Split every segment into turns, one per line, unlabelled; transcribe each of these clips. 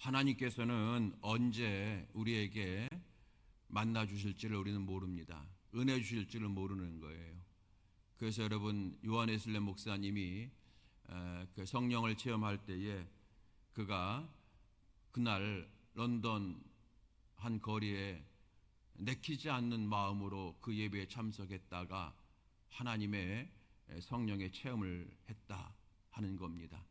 하나님께서는 언제 우리에게 만나 주실지를 우리는 모릅니다. 은혜 주실지를 모르는 거예요. 그래서 여러분, 요한 웨슬리 목사님이 그 성령을 체험할 때에 그가 그날 런던 한 거리에 내키지 않는 마음으로 그 예배에 참석했다가 하나님의 성령의 체험을 했다 하는 겁니다.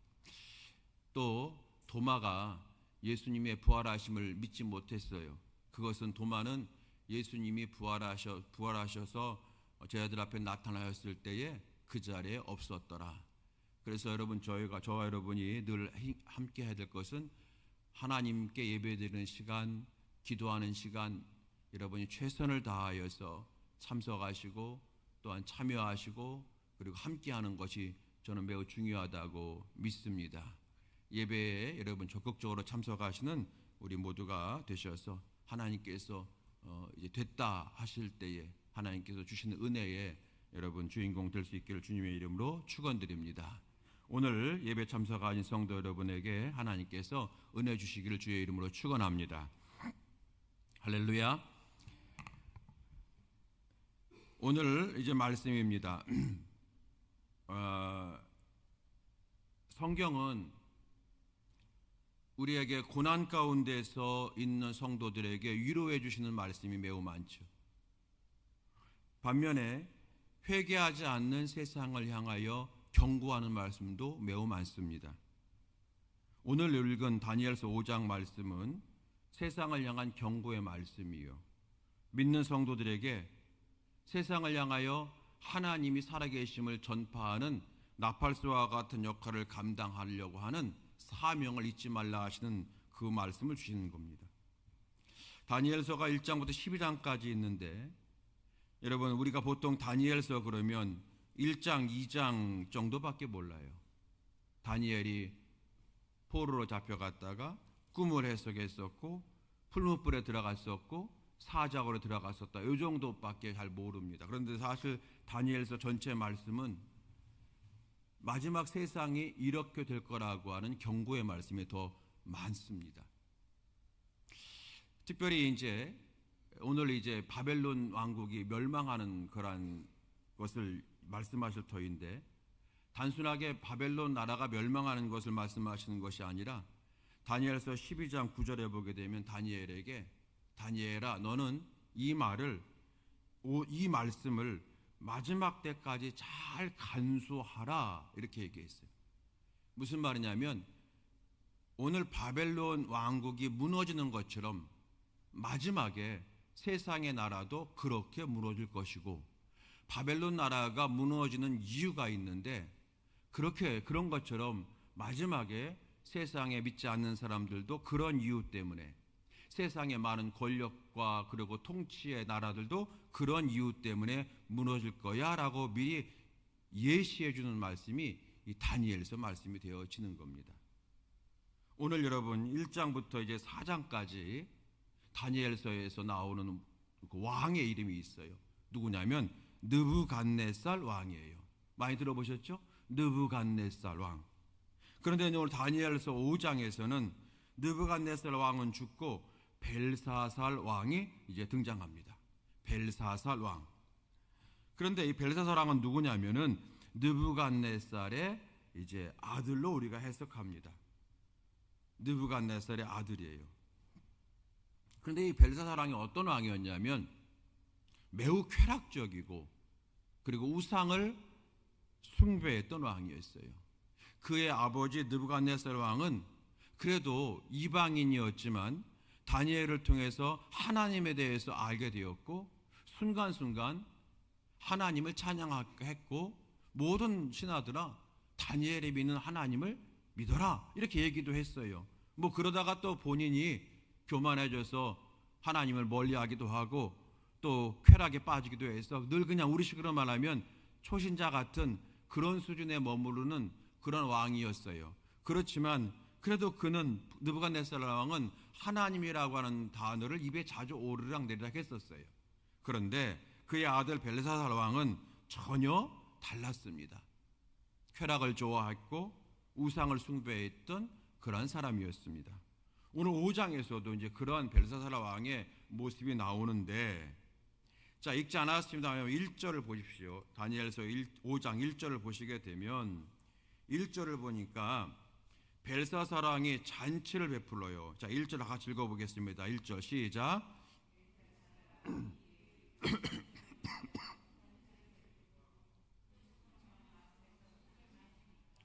또 도마가 예수님의 부활하심을 믿지 못했어요. 그것은 도마는 예수님이 부활하셔서 제자들 앞에 나타나셨을 때에 그 자리에 없었더라. 그래서 여러분, 저와 여러분이 늘 함께 해야 될 것은 하나님께 예배드리는 시간, 기도하는 시간, 여러분이 최선을 다하여서 참석하시고 또한 참여하시고 그리고 함께하는 것이 저는 매우 중요하다고 믿습니다. 예배에 여러분 적극적으로 참석하시는 우리 모두가 되셔서 하나님께서 이제 됐다 하실 때에 하나님께서 주시는 은혜에 여러분 주인공 될 수 있기를 주님의 이름으로 축원드립니다. 오늘 예배 참석하신 성도 여러분에게 하나님께서 은혜 주시기를 주의 이름으로 축원합니다. 할렐루야. 오늘 이제 말씀입니다. 성경은 우리에게 고난 가운데서 있는 성도들에게 위로해 주시는 말씀이 매우 많죠. 반면에 회개하지 않는 세상을 향하여 경고하는 말씀도 매우 많습니다. 오늘 읽은 다니엘서 5장 말씀은 세상을 향한 경고의 말씀이요, 믿는 성도들에게 세상을 향하여 하나님이 살아계심을 전파하는 나팔수와 같은 역할을 감당하려고 하는 사명을 잊지 말라 하시는 그 말씀을 주시는 겁니다. 다니엘서가 1장부터 12장까지 있는데 여러분, 우리가 보통 다니엘서 그러면 1장, 2장 정도밖에 몰라요. 다니엘이 포로로 잡혀갔다가 꿈을 해석했었고 풀무불에 들어갔었고 사자고로 들어갔었다, 이 정도밖에 잘 모릅니다. 그런데 사실 다니엘서 전체 말씀은 마지막 세상이 이렇게 될 거라고 하는 경고의 말씀이 더 많습니다. 특별히 이제 오늘 이제 바벨론 왕국이 멸망하는 그런 것을 말씀하실 터인데, 단순하게 바벨론 나라가 멸망하는 것을 말씀하시는 것이 아니라 다니엘서 12장 9절에 보게 되면 다니엘에게 다니엘아, 너는 이 말씀을 마지막 때까지 잘 간수하라, 이렇게 얘기했어요. 무슨 말이냐면 오늘 바벨론 왕국이 무너지는 것처럼 마지막에 세상의 나라도 그렇게 무너질 것이고, 바벨론 나라가 무너지는 이유가 있는데 그런 것처럼 마지막에 세상에 믿지 않는 사람들도 그런 이유 때문에, 세상의 많은 권력과 그리고 통치의 나라들도 그런 이유 때문에 무너질 거야 라고 미리 예시해 주는 말씀이 이 다니엘서 말씀이 되어지는 겁니다. 오늘 여러분 1장부터 이제 4장까지 다니엘서에서 나오는 그 왕의 이름이 있어요. 누구냐면 느부갓네살 왕이에요. 많이 들어보셨죠? 느부갓네살 왕. 그런데 오늘 다니엘서 5장에서는 느부갓네살 왕은 죽고 벨사살 왕이 이제 등장합니다. 벨사살 왕. 그런데 이 벨사살 왕은 누구냐면은 느부갓네살의 이제 아들로 우리가 해석합니다. 느부갓네살의 아들이에요. 그런데 이 벨사살 왕이 어떤 왕이었냐면 매우 쾌락적이고 그리고 우상을 숭배했던 왕이었어요. 그의 아버지 느부갓네살 왕은 그래도 이방인이었지만 다니엘을 통해서 하나님에 대해서 알게 되었고 순간순간 하나님을 찬양했고, 모든 신하들아 다니엘이 믿는 하나님을 믿어라, 이렇게 얘기도 했어요. 뭐 그러다가 또 본인이 교만해져서 하나님을 멀리하기도 하고 또 쾌락에 빠지기도 해서 늘 그냥 우리식으로 말하면 초신자 같은 그런 수준에 머무르는 그런 왕이었어요. 그렇지만 그래도 그는, 느부갓네살 왕은 하나님이라고 하는 단어를 입에 자주 오르락 내리락 했었어요. 그런데 그의 아들 벨사살 왕은 전혀 달랐습니다. 쾌락을 좋아했고 우상을 숭배했던 그런 사람이었습니다. 오늘 5장에서도 이제 그러한 벨사사라 왕의 모습이 나오는데, 자, 읽지 않았습니다만 1절을 보십시오. 다니엘서 5장 1절을 보시게 되면 1절을 보니까 벨사사라 왕이 잔치를 베풀어요. 자, 1절 같이 읽어보겠습니다. 1절 시작.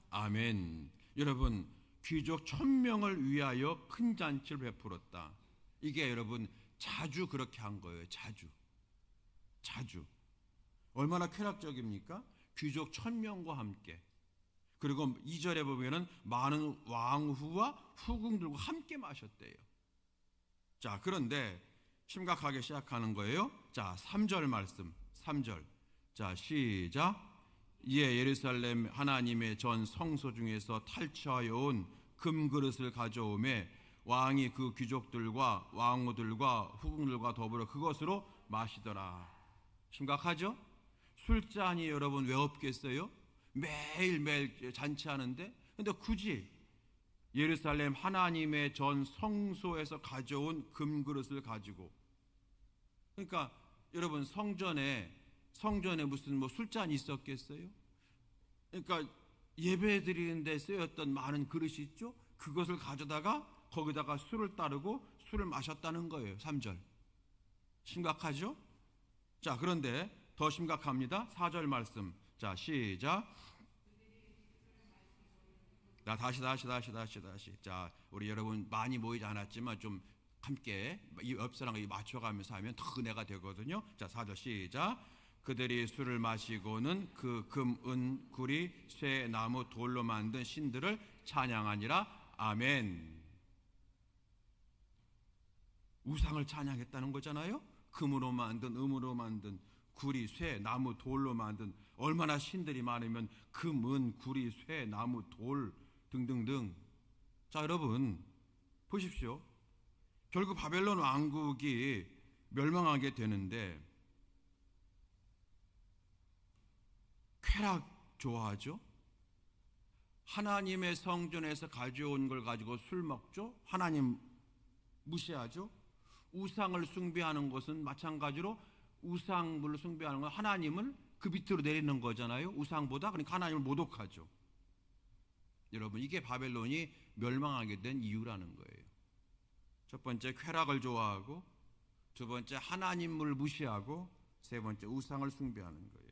아멘. 여러분, 귀족 1000명을 위하여 큰 잔치를 베풀었다. 이게 여러분 자주 그렇게 한 거예요. 자주. 얼마나 쾌락적입니까? 귀족 1000명과 함께. 그리고 2절에 보면은 많은 왕후와 후궁들과 함께 마셨대요. 자, 그런데 심각하게 시작하는 거예요. 자, 3절 말씀. 3절. 자, 시작. 이에 예루살렘 하나님의 전 성소 중에서 탈취하여 온 금그릇을 가져오매 왕이 그 귀족들과 왕후들과 후궁들과 더불어 그것으로 마시더라. 심각하죠? 술잔이 여러분 왜 없겠어요? 매일매일 잔치하는데, 근데 굳이 예루살렘 하나님의 전 성소에서 가져온 금그릇을 가지고, 그러니까 여러분 성전에 무슨 뭐 술잔이 있었겠어요? 그러니까 예배 드리는 데 쓰였던 많은 그릇이 있죠? 그것을 가져다가 거기다가 술을 따르고 술을 마셨다는 거예요. 3절. 심각하죠? 자, 그런데 더 심각합니다. 4절 말씀. 자, 시작. 자, 다시. 자, 우리 여러분 많이 모이지 않았지만 좀 함께 이 옆사람과 맞춰가면서 하면 더 은혜가 되거든요. 자, 4절 시작. 그들이 술을 마시고는 그 금, 은, 구리, 쇠, 나무, 돌로 만든 신들을 찬양하니라. 아멘. 우상을 찬양했다는 거잖아요. 금으로 만든, 음으로 만든, 구리, 쇠, 나무, 돌로 만든, 얼마나 신들이 많으면 금, 은, 구리, 쇠, 나무, 돌 등등등. 자, 여러분 보십시오. 결국 바벨론 왕국이 멸망하게 되는데 쾌락 좋아하죠? 하나님의 성전에서 가져온 걸 가지고 술 먹죠? 하나님 무시하죠? 우상을 숭배하는 것은 마찬가지로 우상물을 숭배하는 건 하나님을 그 밑으로 내리는 거잖아요. 우상보다. 그러니까 하나님을 모독하죠. 여러분, 이게 바벨론이 멸망하게 된 이유라는 거예요. 첫 번째 쾌락을 좋아하고, 두 번째 하나님을 무시하고, 세 번째 우상을 숭배하는 거예요.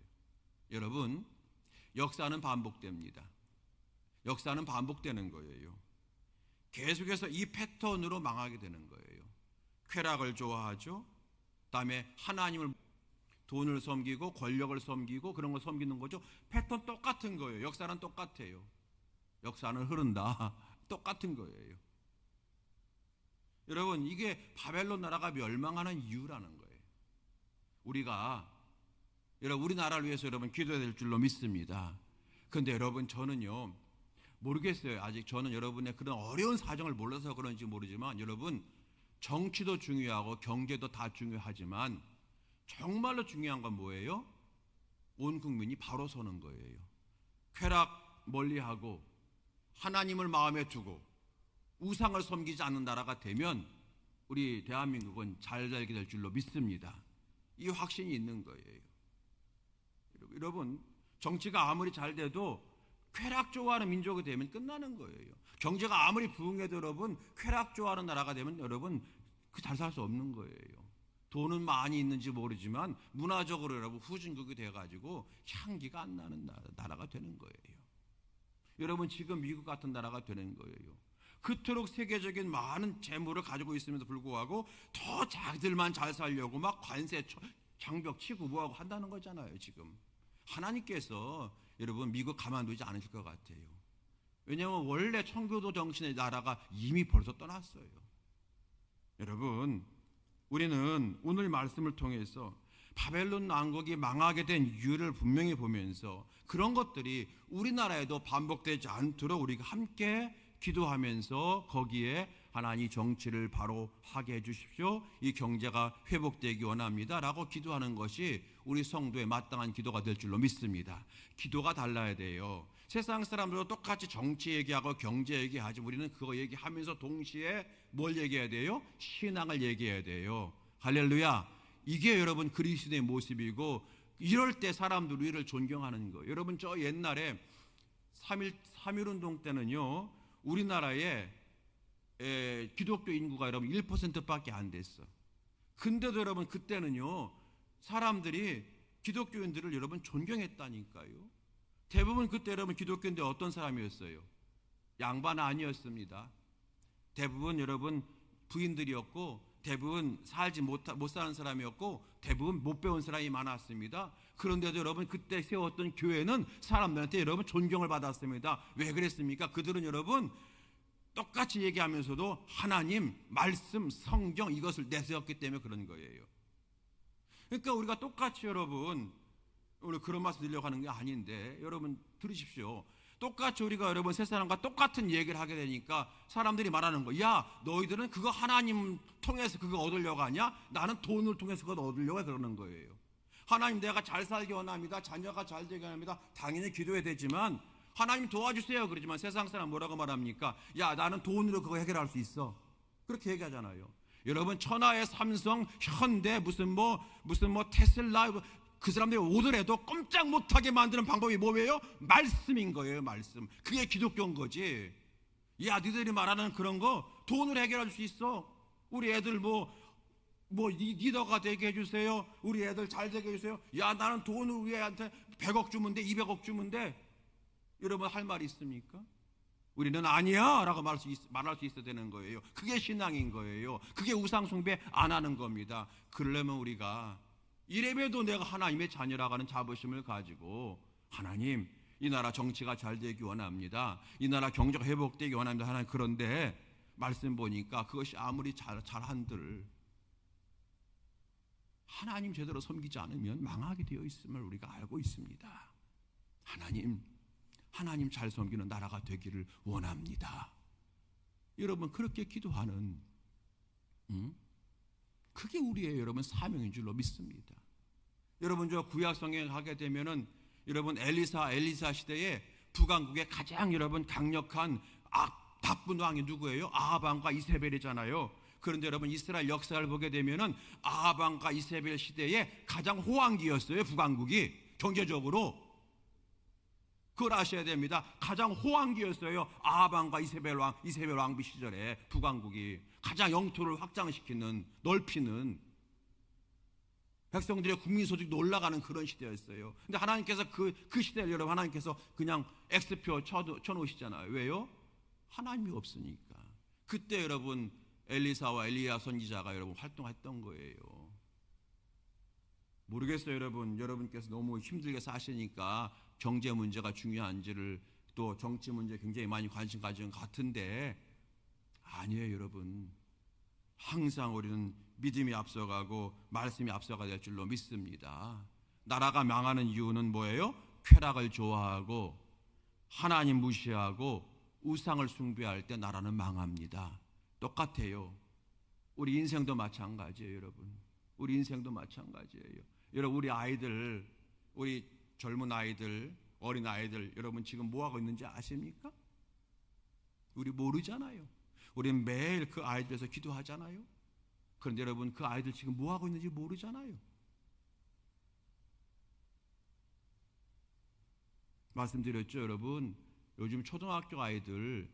여러분, 역사는 반복됩니다. 역사는 반복되는 거예요. 계속해서 이 패턴으로 망하게 되는 거예요. 쾌락을 좋아하죠. 그다음에 하나님을, 돈을 섬기고 권력을 섬기고 그런 걸 섬기는 거죠. 패턴 똑같은 거예요. 역사는 똑같아요. 역사는 흐른다. 똑같은 거예요. 여러분, 이게 바벨론 나라가 멸망하는 이유라는 거예요. 우리나라를 위해서 여러분 기도해야 될 줄로 믿습니다. 그런데 여러분, 저는요 모르겠어요. 아직 저는 여러분의 그런 어려운 사정을 몰라서 그런지 모르지만, 여러분 정치도 중요하고 경제도 다 중요하지만 정말로 중요한 건 뭐예요? 온 국민이 바로 서는 거예요. 쾌락 멀리하고 하나님을 마음에 두고 우상을 섬기지 않는 나라가 되면 우리 대한민국은 잘 살게 될 줄로 믿습니다. 이 확신이 있는 거예요. 여러분, 정치가 아무리 잘 돼도 쾌락 좋아하는 민족이 되면 끝나는 거예요. 경제가 아무리 부흥해도 여러분 쾌락 좋아하는 나라가 되면 여러분 그 잘 살 수 없는 거예요. 돈은 많이 있는지 모르지만 문화적으로 여러분 후진국이 돼가지고 향기가 안 나는 나라가 되는 거예요. 여러분, 지금 미국 같은 나라가 되는 거예요. 그토록 세계적인 많은 재물을 가지고 있음에도 불구하고 더 자기들만 잘 살려고 막 관세 장벽 치고 뭐하고 한다는 거잖아요. 지금 하나님께서 여러분 미국 가만두지 않으실 것 같아요. 왜냐하면 원래 청교도 정신의 나라가 이미 벌써 떠났어요. 여러분, 우리는 오늘 말씀을 통해서 바벨론 왕국이 망하게 된 이유를 분명히 보면서 그런 것들이 우리나라에도 반복되지 않도록 우리가 함께 기도하면서 거기에 하나님 정치를 바로 하게 해주십시오. 이 경제가 회복되기 원합니다 라고 기도하는 것이 우리 성도의 마땅한 기도가 될 줄로 믿습니다. 기도가 달라야 돼요. 세상 사람들도 똑같이 정치 얘기하고 경제 얘기하지 우리는 그거 얘기하면서 동시에 뭘 얘기해야 돼요? 신앙을 얘기해야 돼요. 할렐루야. 이게 여러분 그리스도의 모습이고 이럴 때 사람들이 우리를 존경하는 거예요. 여러분 저 옛날에 3.1 운동 때는요 우리나라에 기독교 인구가 여러분 1%밖에 안 됐어. 근데도 여러분 그때는요 사람들이 기독교인들을 여러분 존경했다니까요. 대부분 그때 여러분 기독교인들 어떤 사람이었어요? 양반 아니었습니다. 대부분 여러분 부인들이었고 대부분 못 사는 사람이었고 대부분 못 배운 사람이 많았습니다. 그런데도 여러분 그때 세웠던 교회는 사람들한테 여러분 존경을 받았습니다. 왜 그랬습니까? 그들은 여러분 똑같이 얘기하면서도 하나님, 말씀, 성경 이것을 내세웠기 때문에 그런 거예요. 그러니까 우리가 똑같이 여러분 오늘 그런 말씀 드리려고 하는 게 아닌데 여러분 들으십시오. 똑같이 우리가 여러분 세 사람과 똑같은 얘기를 하게 되니까 사람들이 말하는 거, 야 너희들은 그거 하나님 통해서 그거 얻으려고 하냐? 나는 돈을 통해서 그거 얻으려고 해. 그러는 거예요. 하나님 내가 잘 살기 원합니다. 자녀가 잘 되기 원합니다. 당연히 기도해야 되지만 하나님 도와주세요. 그러지만 세상 사람 뭐라고 말합니까? 야 나는 돈으로 그거 해결할 수 있어. 그렇게 얘기하잖아요. 여러분 천하의 삼성, 현대 무슨 뭐 테슬라 그 사람들이 오더라도 꼼짝 못하게 만드는 방법이 뭐예요? 말씀인 거예요. 말씀. 그게 기독교인 거지. 야 니들이 말하는 그런 거 돈으로 해결할 수 있어. 우리 애들 리더가 되게 해주세요. 우리 애들 잘 되게 해주세요. 야 나는 돈을 우리 애한테 100억 주면 돼 200억 주면 돼. 여러분 할 말이 있습니까? 우리는 아니야 라고 말할 수 있어야 되는 거예요. 그게 신앙인 거예요. 그게 우상 숭배 안 하는 겁니다. 그러려면 우리가 이래봬도 내가 하나님의 자녀라고 하는 자부심을 가지고 하나님 이 나라 정치가 잘 되기 원합니다. 이 나라 경제가 회복되기 원합니다. 하나님 그런데 말씀 보니까 그것이 아무리 잘한들 하나님 제대로 섬기지 않으면 망하게 되어 있음을 우리가 알고 있습니다. 하나님 잘 섬기는 나라가 되기를 원합니다. 여러분 그렇게 기도하는 그게 우리의 여러분 사명인 줄로 믿습니다. 여러분 저 구약 성경에 가게 되면은 여러분 엘리사 시대에 북왕국의 가장 여러분 강력한 나쁜 왕이 누구예요? 아합 왕과 이세벨이잖아요. 그런데 여러분 이스라엘 역사를 보게 되면은 아합 왕과 이세벨 시대에 가장 호황기였어요. 북왕국이 경제적으로. 그걸 아셔야 됩니다. 가장 호황기였어요. 아합 왕과 이세벨 왕비 시절에 북왕국이 가장 영토를 확장시키는 넓히는 백성들의 국민소득도 올라가는 그런 시대였어요. 근데 하나님께서 그 시대를 여러분 하나님께서 그냥 X표 쳐놓으시잖아요. 왜요? 하나님이 없으니까. 그때 여러분 엘리사와 엘리야 선지자가 여러분 활동했던 거예요. 모르겠어요. 여러분께서 너무 힘들게 사시니까 경제 문제가 중요한지를 또 정치 문제에 굉장히 많이 관심 가지는 것 같은데 아니에요. 여러분 항상 우리는 믿음이 앞서가고 말씀이 앞서가야 될 줄로 믿습니다. 나라가 망하는 이유는 뭐예요? 쾌락을 좋아하고 하나님 무시하고 우상을 숭배할 때 나라는 망합니다. 똑같아요. 우리 인생도 마찬가지예요. 여러분 우리 인생도 마찬가지예요. 여러분 우리 젊은 아이들, 어린 아이들 여러분 지금 뭐하고 있는지 아십니까? 우리 모르잖아요. 우리는 매일 그 아이들 위해서 기도하잖아요. 그런데 여러분 그 아이들 지금 뭐하고 있는지 모르잖아요. 말씀드렸죠. 여러분 요즘 초등학교 아이들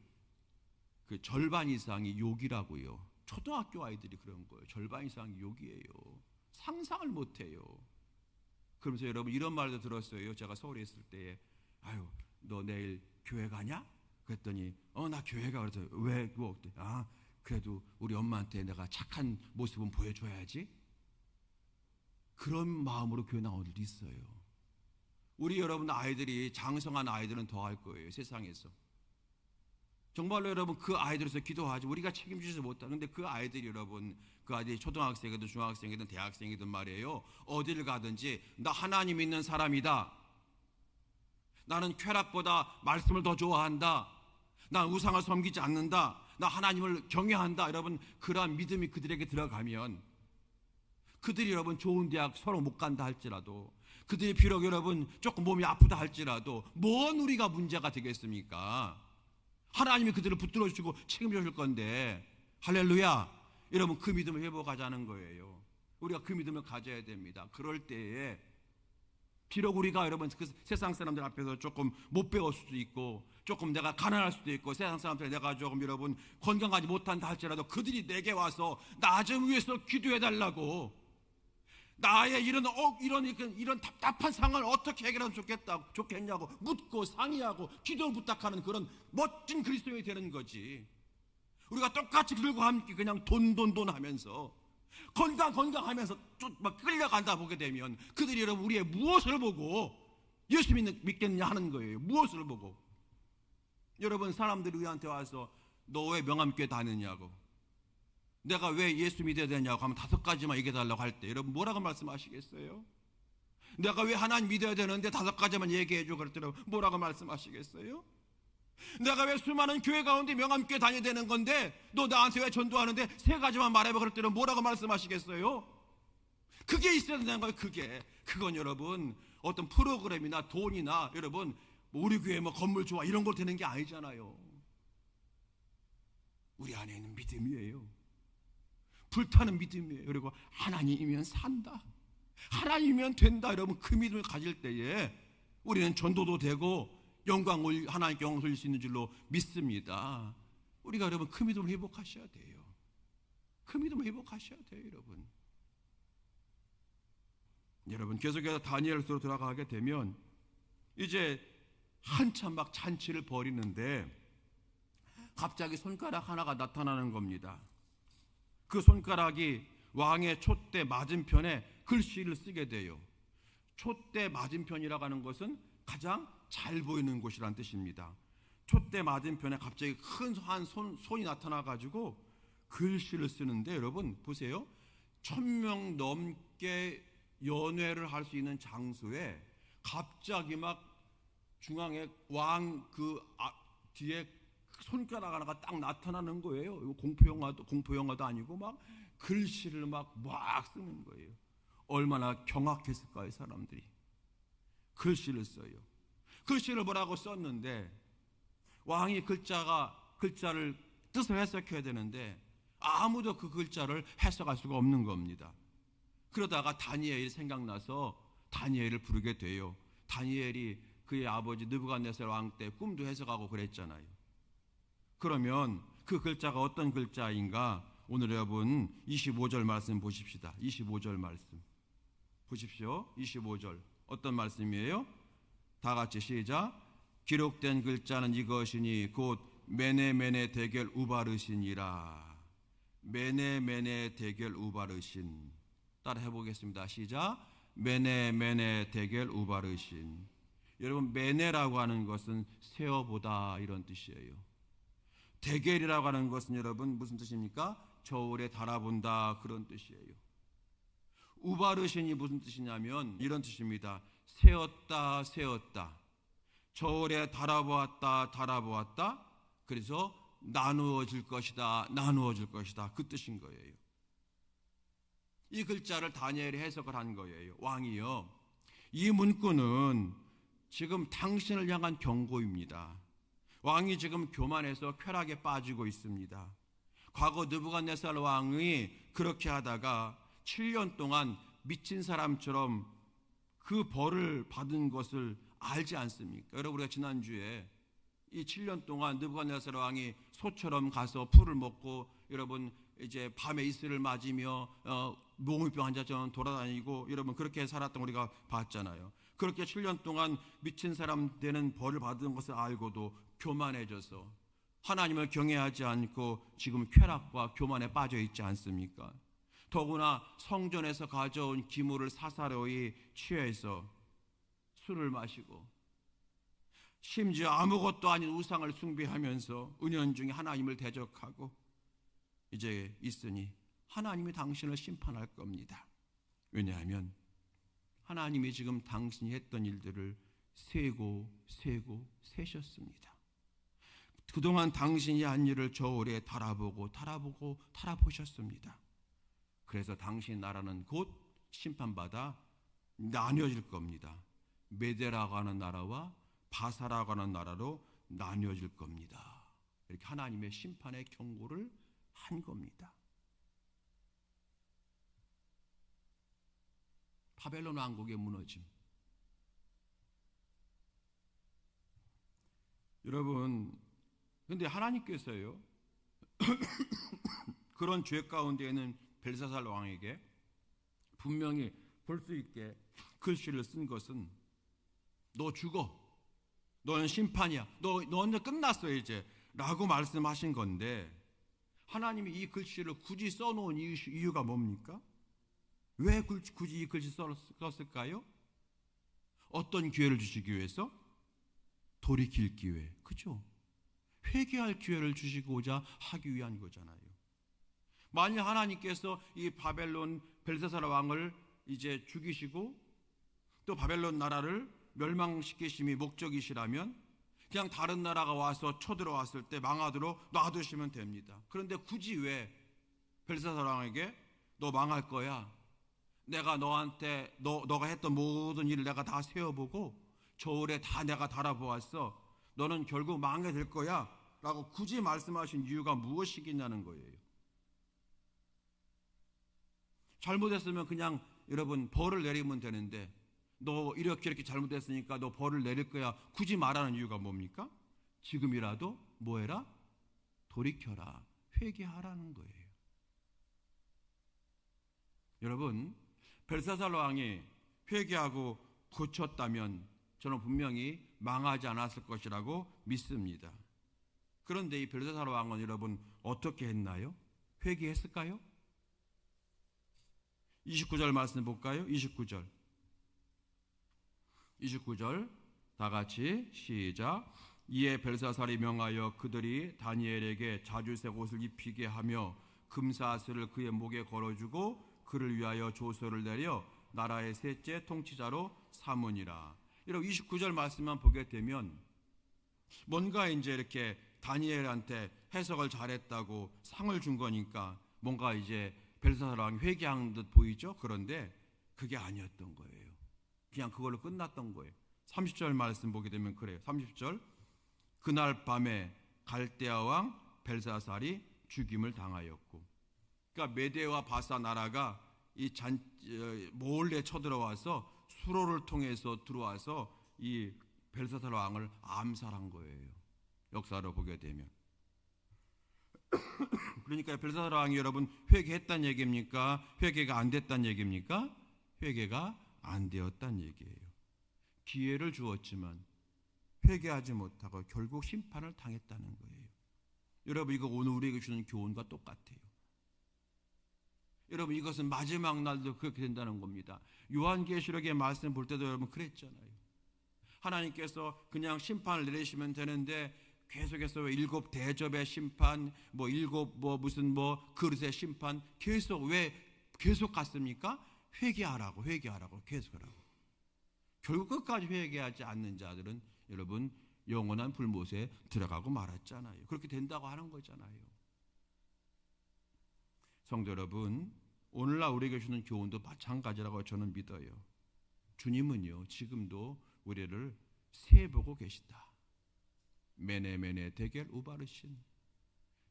그 절반 이상이 욕이라고요. 초등학교 아이들이 그런 거예요. 절반 이상이 욕이에요. 상상을 못해요. 그러면서 여러분 이런 말도 들었어요. 제가 서울에 있을 때 아유 너 내일 교회 가냐? 그랬더니 나 교회 가. 그래서 왜? 그래도 우리 엄마한테 내가 착한 모습은 보여줘야지. 그런 마음으로 교회 나온 애들도 있어요. 우리 여러분 아이들이 장성한 아이들은 더 할 거예요. 세상에서. 정말로 여러분 그 아이들에서 기도하지 우리가 책임지지 못하는데 그 아이들이 여러분 그 아이들이 초등학생이든 중학생이든 대학생이든 말이에요. 어디를 가든지 나 하나님 믿는 사람이다. 나는 쾌락보다 말씀을 더 좋아한다. 난 우상을 섬기지 않는다. 나 하나님을 경외한다. 여러분 그러한 믿음이 그들에게 들어가면 그들이 여러분 좋은 대학 서로 못 간다 할지라도 그들이 비록 여러분 조금 몸이 아프다 할지라도 뭔 우리가 문제가 되겠습니까? 하나님이 그들을 붙들어 주시고 책임져 줄 건데, 할렐루야. 여러분, 그 믿음을 회복하자는 거예요. 우리가 그 믿음을 가져야 됩니다. 그럴 때에 비록 우리가 여러분 그 세상 사람들 앞에서 조금 못 배울 수도 있고, 조금 내가 가난할 수도 있고, 세상 사람들 내가 조금 여러분 건강하지 못한다 할지라도 그들이 내게 와서 나 좀 위해서 기도해 달라고, 나의 이런 답답한 상황을 어떻게 해결하면 좋겠냐고 묻고 상의하고 기도를 부탁하는 그런 멋진 그리스도인이 되는 거지. 우리가 똑같이 그들과 함께 그냥 돈 하면서 건강하면서 막 끌려간다 보게 되면 그들이 여러분 우리의 무엇을 보고 예수 믿겠냐 하는 거예요. 무엇을 보고. 여러분, 사람들이 우리한테 와서 너 왜 명함교회 다니냐고, 내가 왜 예수 믿어야 되냐고 하면 5가지만 얘기해달라고 할 때 여러분 뭐라고 말씀하시겠어요? 내가 왜 하나님 믿어야 되는데 5가지만 얘기해줘 그랬더니 뭐라고 말씀하시겠어요? 내가 왜 수많은 교회 가운데 명함교회 다녀야 되는 건데 너 나한테 왜 전도하는데 3가지만 말해봐 그랬더니 뭐라고 말씀하시겠어요? 그게 있어야 된다는 거예요. 그건 여러분 어떤 프로그램이나 돈이나 여러분 우리 교회 뭐 건물 좋아 이런 걸 되는 게 아니잖아요. 우리 안에 있는 믿음이에요. 불타는 믿음이에요. 그리고 하나님이면 산다, 하나님이면 된다. 여러분 그 믿음을 가질 때에 우리는 전도도 되고 하나님께 영광 돌릴 수 있는 줄로 믿습니다. 우리가 여러분 그 믿음을 회복하셔야 돼요. 그 믿음을 회복하셔야 돼요. 여러분 계속해서 다니엘서로 들어가게 되면 이제 한참 막 잔치를 벌이는데 갑자기 손가락 하나가 나타나는 겁니다. 그 손가락이 왕의 촛대 맞은편에 글씨를 쓰게 돼요. 촛대 맞은편이라고 하는 것은 가장 잘 보이는 곳이라는 뜻입니다. 촛대 맞은편에 갑자기 큰 손이 나타나가지고 글씨를 쓰는데 여러분 보세요. 1000명 넘게 연회를 할 수 있는 장소에 갑자기 막 중앙에 왕 뒤에 손가락 하나가 딱 나타나는 거예요. 이거 공포영화도 아니고 막 글씨를 막 쓰는 거예요. 얼마나 경악했을까요, 사람들이. 글씨를 써요. 글씨를 뭐라고 썼는데 왕이 글자를 뜻을 해석해야 되는데 아무도 그 글자를 해석할 수가 없는 겁니다. 그러다가 다니엘이 생각나서 다니엘을 부르게 돼요. 다니엘이 그의 아버지 느부갓네살 왕 때 꿈도 해석하고 그랬잖아요. 그러면 그 글자가 어떤 글자인가? 오늘 여러분 25절 말씀 보십시다. 25절 말씀 보십시오. 25절 어떤 말씀이에요? 다 같이 시작. 기록된 글자는 이것이니 곧 메네메네 데겔 우바르신이라. 메네메네 데겔 우바르신. 따라 해보겠습니다. 시작. 메네메네 데겔 우바르신. 여러분 메네라고 하는 것은 세어보다 이런 뜻이에요. 데겔이라고 하는 것은 여러분 무슨 뜻입니까? 저울에 달아본다 그런 뜻이에요. 우바르신이 무슨 뜻이냐면 이런 뜻입니다. 세었다. 저울에 달아보았다. 그래서 나누어질 것이다. 그 뜻인 거예요. 이 글자를 다니엘이 해석을 한 거예요. 왕이요, 이 문구는 지금 당신을 향한 경고입니다. 왕이 지금 교만해서 쾌락에 빠지고 있습니다. 과거 느부갓네살 왕이 그렇게 하다가 7년 동안 미친 사람처럼 그 벌을 받은 것을 알지 않습니까? 여러분 우리가 지난주에 이 7년 동안 느부갓네살 왕이 소처럼 가서 풀을 먹고 여러분 이제 밤에 이슬을 맞으며 몽유병 환자처럼 돌아다니고 여러분 그렇게 살았던 우리가 봤잖아요. 그렇게 7년 동안 미친 사람 되는 벌을 받은 것을 알고도 교만해져서 하나님을 경외하지 않고 지금 쾌락과 교만에 빠져 있지 않습니까? 더구나 성전에서 가져온 기물을 사사로이 취해서 술을 마시고 심지어 아무것도 아닌 우상을 숭배하면서 은연중에 하나님을 대적하고 이제 있으니 하나님이 당신을 심판할 겁니다. 왜냐하면 하나님이 지금 당신이 했던 일들을 세셨습니다. 그동안 당신이 한 일을 저울에 달아보셨습니다. 그래서 당신 나라는 곧 심판받아 나뉘어질 겁니다. 메대라고 하는 나라와 바사라고 하는 나라로 나뉘어질 겁니다. 이렇게 하나님의 심판의 경고를 한 겁니다. 바벨론 왕국의 무너짐. 여러분, 근데 하나님께서요 그런 죄 가운데 있는 벨사살 왕에게 분명히 볼 수 있게 글씨를 쓴 것은 너 죽어, 너는 심판이야, 너는 끝났어 이제 라고 말씀하신 건데, 하나님이 이 글씨를 굳이 써놓은 이유가 뭡니까? 왜 굳이 이 글씨 썼을까요? 어떤 기회를 주시기 위해서? 돌이킬 기회, 그죠? 회개할 기회를 주시고자 하기 위한 거잖아요. 만일 하나님께서 이 바벨론 벨사살 왕을 이제 죽이시고 또 바벨론 나라를 멸망시키심이 목적이시라면 그냥 다른 나라가 와서 쳐들어왔을 때 망하도록 놔두시면 됩니다. 그런데 굳이 왜 벨사살 왕에게 너 망할 거야, 내가 너한테 너가 했던 모든 일을 내가 다 세어보고 저울에 다 내가 달아보았어, 너는 결국 망하게 될 거야 라고 굳이 말씀하신 이유가 무엇이겠냐는 거예요. 잘못했으면 그냥 여러분 벌을 내리면 되는데 너 이렇게 잘못했으니까 너 벌을 내릴 거야 굳이 말하는 이유가 뭡니까? 지금이라도 뭐해라? 돌이켜라, 회개하라는 거예요. 여러분, 벨사살 왕이 회개하고 고쳤다면 저는 분명히 망하지 않았을 것이라고 믿습니다. 그런데 이 벨사살 왕은 여러분 어떻게 했나요? 회개했을까요? 29절 말씀 볼까요? 29절 다 같이 시작. 이에 벨사살이 명하여 그들이 다니엘에게 자주색 옷을 입히게 하며 금사슬을 그의 목에 걸어주고 그를 위하여 조서를 내려 나라의 셋째 통치자로 삼으니라. 여러분 29절 말씀만 보게 되면 뭔가 이제 이렇게 다니엘한테 해석을 잘했다고 상을 준 거니까 뭔가 이제 벨사살 왕이 회개한 듯 보이죠? 그런데 그게 아니었던 거예요. 그냥 그걸로 끝났던 거예요. 30절 말씀 보게 되면 그래요. 30절 그날 밤에 갈대아 왕 벨사살이 죽임을 당하였고, 그러니까 메대와 바사 나라가 몰래 쳐들어와서 수로를 통해서 들어와서 이 벨사살 왕을 암살한 거예요. 역사로 보게 되면. 그러니까 벨사살 왕이 여러분 회개했다는 얘기입니까? 회개가 안 됐다는 얘기입니까? 회개가 안 되었다는 얘기예요. 기회를 주었지만 회개하지 못하고 결국 심판을 당했다는 거예요. 여러분 이거 오늘 우리에게 주는 교훈과 똑같아요. 여러분 이것은 마지막 날도 그렇게 된다는 겁니다. 요한계시록의 말씀 볼 때도 여러분 그랬잖아요. 하나님께서 그냥 심판을 내리시면 되는데 계속해서 일곱 대접의 심판, 무슨 그릇의 심판 왜 계속 갔습니까? 회개하라고 계속하라고. 결국 끝까지 회개하지 않는 자들은 여러분 영원한 불못에 들어가고 말았잖아요. 그렇게 된다고 하는 거잖아요. 성도 여러분, 오늘날 우리에게 주는 교훈도 마찬가지라고 저는 믿어요. 주님은요 지금도 우리를 세보고 계시다. 메네메네 데겔 우바르신,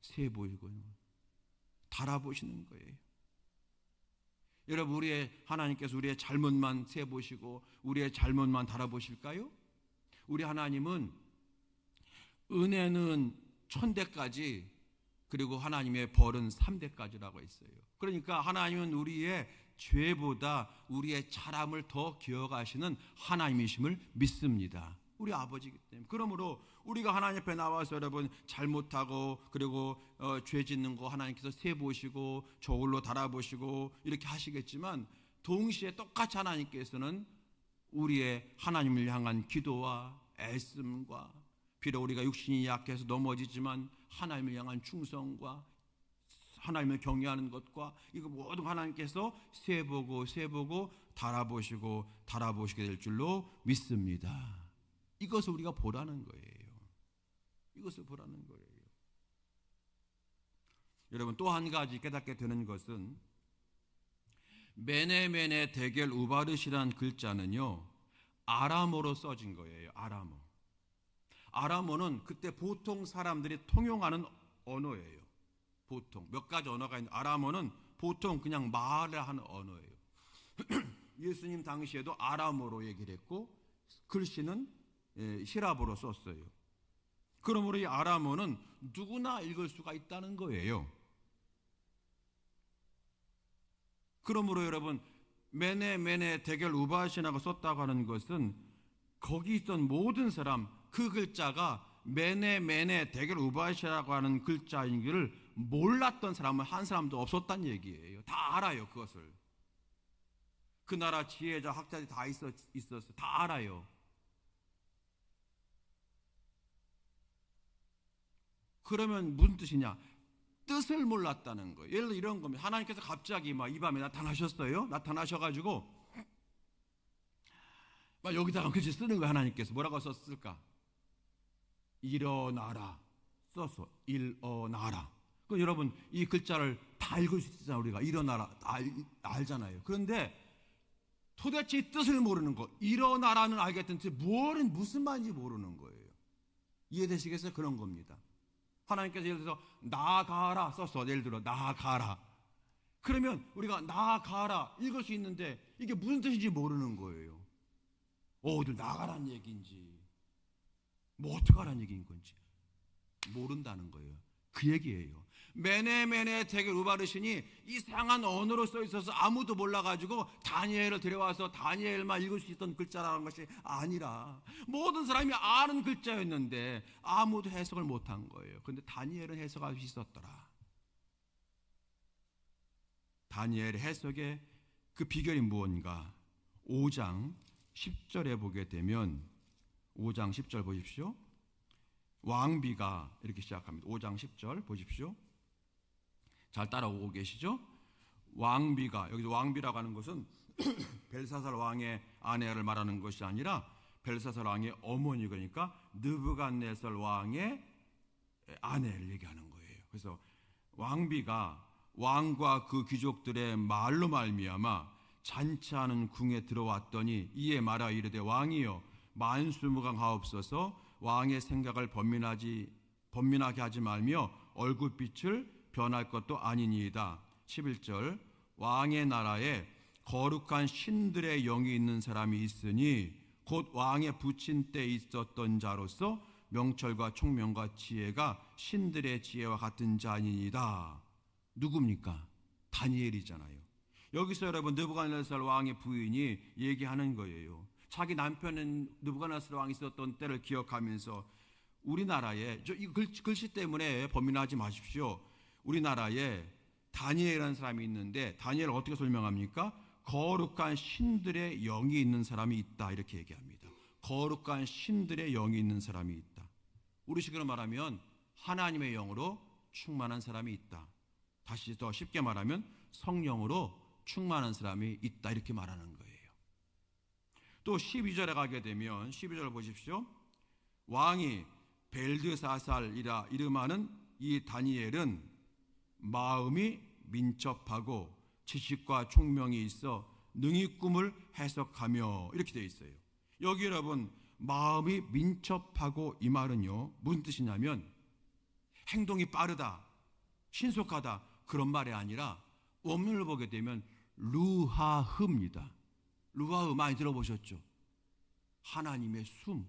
세보이고 달아보시는 거예요. 여러분 하나님께서 우리의 잘못만 세보시고 우리의 잘못만 달아보실까요? 우리 하나님은 은혜는 1000대까지, 그리고 하나님의 벌은 3대까지라고 했어요. 그러니까 하나님은 우리의 죄보다 우리의 잘함을 더 기억하시는 하나님이심을 믿습니다. 우리 아버지이기 때문에. 그러므로 우리가 하나님 앞에 나와서 여러분 잘못하고 그리고 죄 짓는 거 하나님께서 세보시고 저울로 달아보시고 이렇게 하시겠지만, 동시에 똑같이 하나님께서는 우리의 하나님을 향한 기도와 애씀과, 비록 우리가 육신이 약해서 넘어지지만 하나님을 향한 충성과 하나님을 경외하는 것과 이거 모두 하나님께서 세보고 달아보시게 될 줄로 믿습니다. 이것을 우리가 보라는 거예요. 이것을 보라는 거예요. 여러분 또 한 가지 깨닫게 되는 것은 메네메네 데겔 우바르시란 글자는요, 아람어로 써진 거예요. 아람어는 그때 보통 사람들이 통용하는 언어예요. 보통 몇 가지 언어가 있는 아람어는 보통 그냥 말을 하는 언어예요. 예수님 당시에도 아람어로 얘기를 했고 글씨는 히라보로 썼어요. 그러므로 이 아람어는 누구나 읽을 수가 있다는 거예요. 그러므로 여러분, 메네 데겔 우바르시라고 썼다고 하는 것은 거기 있던 모든 사람, 그 글자가 메네 데겔 우바르시라고 하는 글자인 것을 몰랐던 사람은 한 사람도 없었단 얘기예요. 다 알아요, 그것을. 그 나라 지혜자 학자들이 다 있었어. 다 알아요. 그러면 무슨 뜻이냐? 뜻을 몰랐다는 거예요. 예를 들어 이런 겁니다. 하나님께서 갑자기 막 이 밤에 나타나셨어요. 나타나셔가지고 막 여기다가 글씨 쓰는 거예요. 하나님께서 뭐라고 썼을까? 일어나라 썼어. 일어나라. 그 여러분 이 글자를 다 읽을 수 있잖아요. 우리가 일어나라 다 알잖아요. 그런데 도대체 이 뜻을 모르는 거, 일어나라는 알겠던데 무슨 말인지 모르는 거예요. 이해되시겠어요? 그런 겁니다. 하나님께서 예를 들어서 나가라 썼어. 예를 들어 나가라. 그러면 우리가 나가라 읽을 수 있는데 이게 무슨 뜻인지 모르는 거예요. 어디 나가라는 얘기인지 뭐 어떡하라는 얘기인 건지 모른다는 거예요. 그 얘기예요. 메네 데겔 우바르시니 이상한 언어로 써 있어서 아무도 몰라가지고 다니엘을 데려와서 다니엘만 읽을 수 있던 글자라는 것이 아니라 모든 사람이 아는 글자였는데 아무도 해석을 못한 거예요. 그런데 다니엘은 해석할 수 있었더라. 다니엘의 해석의 그 비결이 무언가? 5장 10절에 보게 되면 5장 10절 보십시오. 왕비가 이렇게 시작합니다. 5장 10절 보십시오. 잘 따라오고 계시죠? 왕비가, 여기서 왕비라고 하는 것은 벨사살 왕의 아내를 말하는 것이 아니라 벨사살 왕의 어머니, 그러니까 느부갓네살 왕의 아내를 얘기하는 거예요. 그래서 왕비가 왕과 그 귀족들의 말로 말미암아 잔치하는 궁에 들어왔더니 이에 말하 이르되 왕이여 만수무강하옵소서. 왕의 생각을 번민하게 하지 말며 얼굴빛을 변할 것도 아니니이다. 11절 왕의 나라에 거룩한 신들의 영이 있는 사람이 있으니 곧 왕의 부친 때 있었던 자로서 명철과 총명과 지혜가 신들의 지혜와 같은 자니이다. 누굽니까? 다니엘이잖아요. 여기서 여러분 느부갓네살 왕의 부인이 얘기하는 거예요. 자기 남편은 느부갓네살 왕이 있었던 때를 기억하면서 우리나라에 이 글씨 때문에 범인하지 마십시오. 우리나라에 다니엘이라는 사람이 있는데 다니엘을 어떻게 설명합니까? 거룩한 신들의 영이 있는 사람이 있다 이렇게 얘기합니다. 거룩한 신들의 영이 있는 사람이 있다. 우리식으로 말하면 하나님의 영으로 충만한 사람이 있다. 다시 더 쉽게 말하면 성령으로 충만한 사람이 있다 이렇게 말하는 거예요. 또 12절에 가게 되면 12절 보십시오. 왕이 벨드사살이라 이름하는 이 다니엘은 마음이 민첩하고 지식과 총명이 있어 능히 꿈을 해석하며 이렇게 되어 있어요. 여기 여러분 마음이 민첩하고 이 말은요 무슨 뜻이냐면 행동이 빠르다, 신속하다 그런 말이 아니라 원문을 보게 되면 루하흐입니다. 루하흐 많이 들어보셨죠? 하나님의 숨,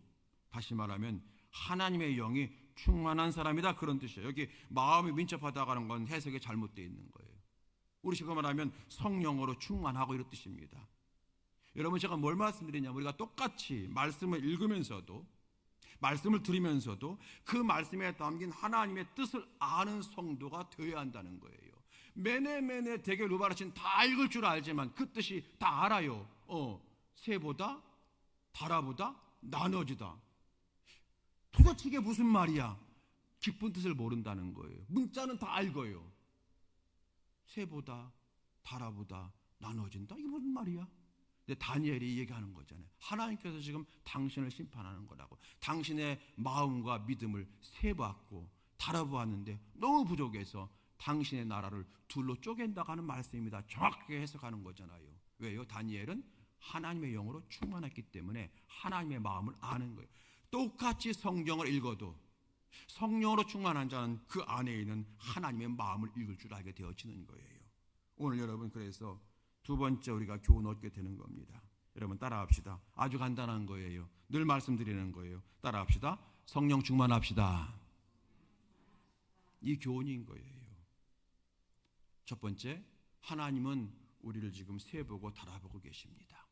다시 말하면 하나님의 영이 충만한 사람이다 그런 뜻이에요. 여기 마음이 민첩하다고 하는 건 해석이 잘못되어 있는 거예요. 우리식으로 말하면 성령으로 충만하고 이런 뜻입니다. 여러분 제가 뭘 말씀드리냐면 우리가 똑같이 말씀을 읽으면서도 말씀을 들으면서도 그 말씀에 담긴 하나님의 뜻을 아는 성도가 되어야 한다는 거예요. 메네 데겔 우바르시는 다 읽을 줄 알지만 그 뜻이 다 알아요. 세보다 다라보다 나눠지다. 도대체 이게 무슨 말이야? 깊은 뜻을 모른다는 거예요. 문자는 다 읽어요. 세보다 다라보다 나눠진다? 이게 무슨 말이야? 근데 다니엘이 얘기하는 거잖아요. 하나님께서 지금 당신을 심판하는 거라고. 당신의 마음과 믿음을 세봤고 달아보았는데 너무 부족해서 당신의 나라를 둘로 쪼갠다고 하는 말씀입니다. 정확하게 해석하는 거잖아요. 왜요? 다니엘은 하나님의 영으로 충만했기 때문에 하나님의 마음을 아는 거예요. 똑같이 성경을 읽어도 성령으로 충만한 자는 그 안에 있는 하나님의 마음을 읽을 줄 알게 되어지는 거예요. 오늘 여러분, 그래서 두 번째 우리가 교훈 얻게 되는 겁니다. 여러분 따라합시다. 아주 간단한 거예요. 늘 말씀드리는 거예요. 따라합시다. 성령 충만합시다. 이 교훈인 거예요. 첫 번째, 하나님은 우리를 지금 세보고 달아보고 계십니다.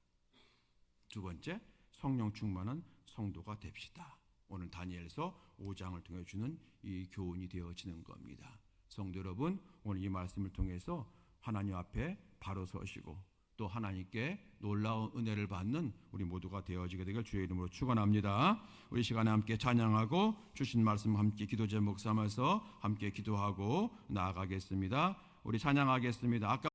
두 번째, 성령 충만한 성도가 됩시다. 오늘 다니엘서 5장을 통해 주는 이 교훈이 되어지는 겁니다. 성도 여러분, 오늘 이 말씀을 통해서 하나님 앞에 바로 서시고 또 하나님께 놀라운 은혜를 받는 우리 모두가 되어지게 되길 주의 이름으로 축원합니다. 우리 시간에 함께 찬양하고 주신 말씀 함께 기도 제목 삼아서 함께 기도하고 나아가겠습니다. 우리 찬양하겠습니다. 아까